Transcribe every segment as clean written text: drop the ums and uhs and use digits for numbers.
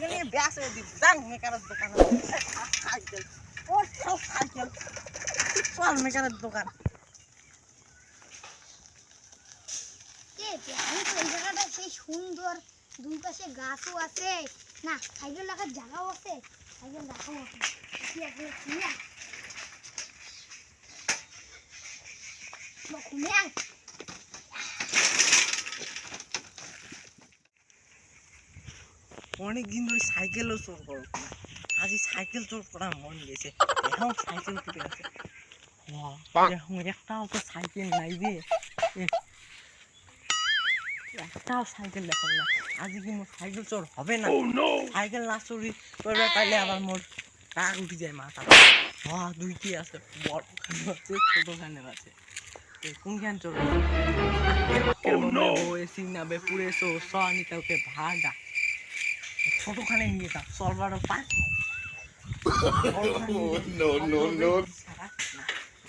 Cycle নিয়ে ব্যাস হয়ে দিস যান মেকারের দোকানে সাইকেল ও সব সাইকেল চল মেকারের দোকান এই জায়গাটা সেই সুন্দর দুই পাশে গাছও আছে না সাইকেল রাখার জায়গাও আছে সাইকেল রাখাও আছে কি আছে না ঘুমিয়ে অনেকদিন ধরে সাইকেলও চোর করো আজ সাইকেল চোর করার মন গেছে এখন সাইকেল ফুটে আছে এখন একটাও তো সাইকেল নাই যে একটাও সাইকেল দেখো না আজ কি মোর সাইকেল চোর হবে না সাইকেল না চুরি করবে পাইলে আবার মোর রাগ উঠে যায় মাথা দুইটি আছে বড় খানে আছে ছোট খানে আছে কোনখান চোর এসি নাবে পুরে সনি কাউকে ভাগা ছোটখানে নিয়ে যা সলভারও পাস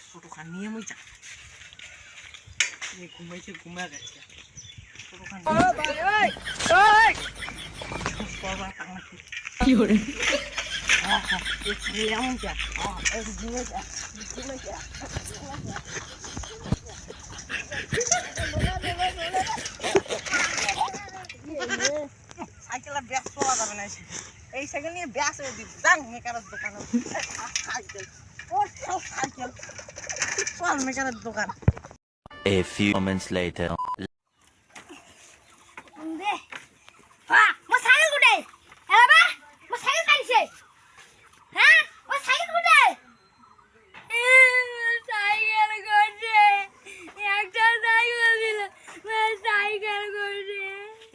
ছোটখান নিয়ে মই যা ঘুমাইছে ঘুমা গেছে কি করে সাইকেল ব্যাস চলা যাবে না এই সাইকেল নিয়ে ব্যাস হয়ে দিস যান মেকারের দোকানে সাইকেল ও সব সাইকেল চল মেকারের দোকান A few moments later.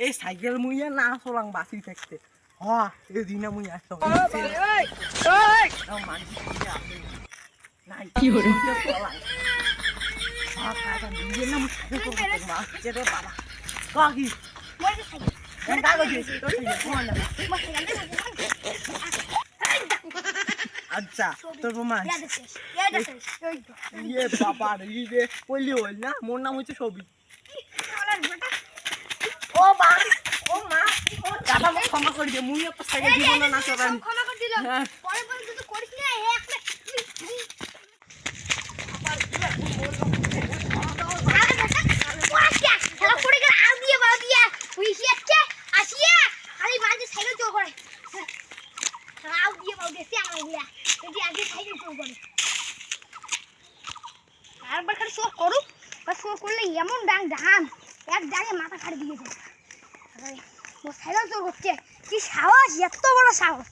এই সাইকেল মুইয়া না চলাং বাসি থাকতে এই দিনা মুই আসো কি করে আচ্ছা তোর প্রমাণ ইয়ে বাবা রে কইলি হল না মোর নাম হচ্ছে ছবি ও মা ও মা দাদা মোক ক্ষমা করে দে মুই তো সাইকেল দিব না চলান ক্ষমা করে দিলাম পরে পরে যদি করিস না একটা করলে এমন ডাং ডান এক ডাঙে মাথা খাড়ি দিয়েছে সাইকেল চোর করছে কি সাহস এত বড় সাহস